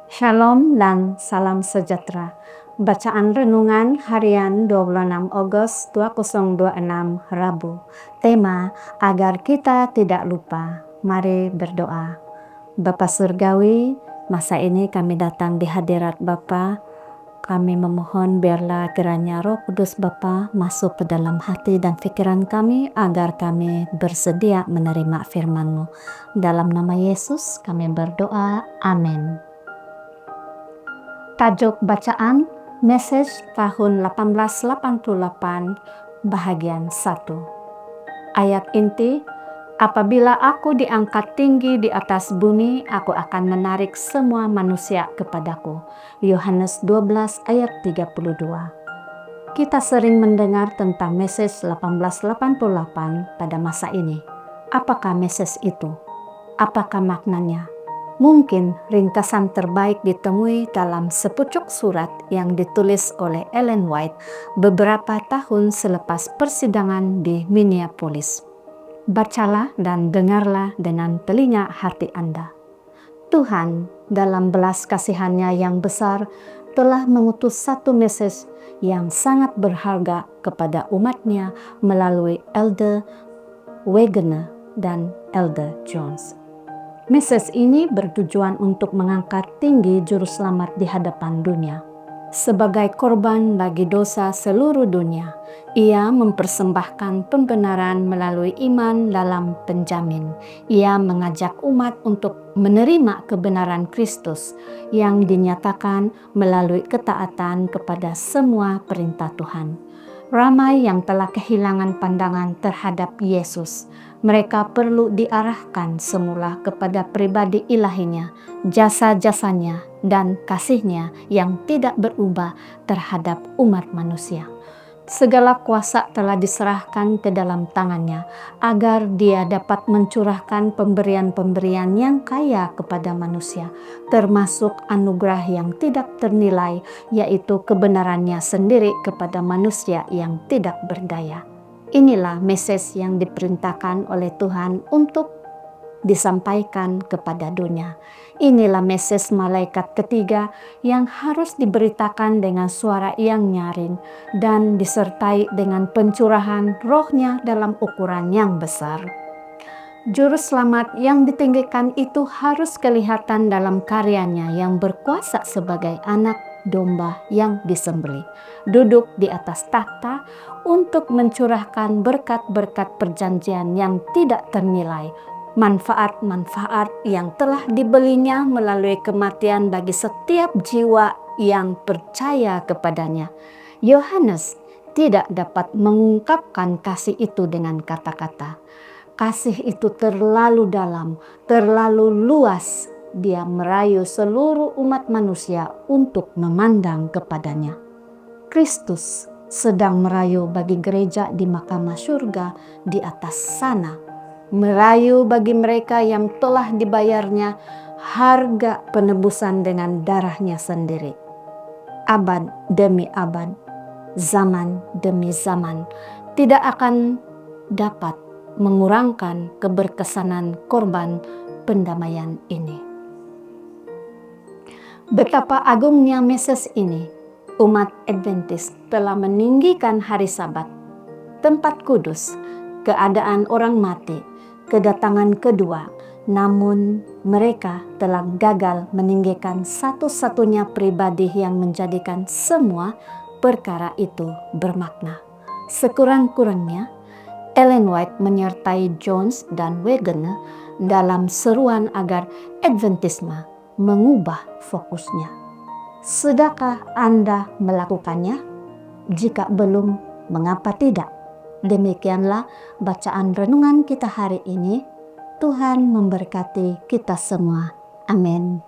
Shalom dan salam sejahtera. Bacaan Renungan Harian 26 Agustus 2026 Rabu. Tema, agar kita tidak lupa. Mari berdoa. Bapa Surgawi, masa ini kami datang di hadirat Bapa. Kami memohon biarlah kiranya Roh Kudus Bapa masuk ke dalam hati dan pikiran kami agar kami bersedia menerima firman-Mu. Dalam nama Yesus kami berdoa. Amin. Tajuk bacaan Message tahun 1888 bahagian 1. Ayat inti, apabila aku diangkat tinggi di atas bumi, aku akan menarik semua manusia kepadaku. Yohanes 12 ayat 32. Kita sering mendengar tentang Message 1888 pada masa ini. Apakah message itu? Apakah maknanya? Mungkin ringkasan terbaik ditemui dalam sepucuk surat yang ditulis oleh Ellen White beberapa tahun selepas persidangan di Minneapolis. Bacalah dan dengarlah dengan telinga hati Anda. Tuhan dalam belas kasihannya yang besar telah mengutus satu message yang sangat berharga kepada umatnya melalui Elder Wegener dan Elder Jones. Message ini bertujuan untuk mengangkat tinggi juru selamat di hadapan dunia. Sebagai korban bagi dosa seluruh dunia, ia mempersembahkan pembenaran melalui iman dalam penjamin. Ia mengajak umat untuk menerima kebenaran Kristus yang dinyatakan melalui ketaatan kepada semua perintah Tuhan. Ramai yang telah kehilangan pandangan terhadap Yesus. Mereka perlu diarahkan semula kepada pribadi ilahinya, jasa-jasanya, dan kasihnya yang tidak berubah terhadap umat manusia. Segala kuasa telah diserahkan ke dalam tangannya agar dia dapat mencurahkan pemberian-pemberian yang kaya kepada manusia, termasuk anugerah yang tidak ternilai, yaitu kebenarannya sendiri kepada manusia yang tidak berdaya. Inilah message yang diperintahkan oleh Tuhan untuk disampaikan kepada dunia. Inilah message malaikat ketiga yang harus diberitakan dengan suara yang nyaring dan disertai dengan pencurahan rohnya dalam ukuran yang besar. Juru selamat yang ditinggikan itu harus kelihatan dalam karyanya yang berkuasa sebagai anak domba yang disembelih, duduk di atas takhta untuk mencurahkan berkat-berkat perjanjian yang tidak ternilai, manfaat-manfaat yang telah dibelinya melalui kematian bagi setiap jiwa yang percaya kepadanya. Yohanes tidak dapat mengungkapkan kasih itu dengan kata-kata. Kasih itu terlalu dalam, terlalu luas. Dia merayu seluruh umat manusia untuk memandang kepadanya. Kristus sedang merayu bagi gereja di mahkamah surga di atas sana. Merayu bagi mereka yang telah dibayarnya harga penebusan dengan darahnya sendiri. Abad demi abad, zaman demi zaman, tidak akan dapat mengurangkan keberkesanan korban pendamaian ini. Betapa agungnya message ini, umat Adventist telah meninggikan hari Sabat, tempat kudus, keadaan orang mati, kedatangan kedua, namun mereka telah gagal meninggikan satu-satunya pribadi yang menjadikan semua perkara itu bermakna. Sekurang-kurangnya, Ellen White menyertai Jones dan Wegener dalam seruan agar Adventisme mengubah fokusnya. Sudahkah Anda melakukannya? Jika belum, mengapa tidak? Demikianlah bacaan renungan kita hari ini. Tuhan memberkati kita semua. Amin.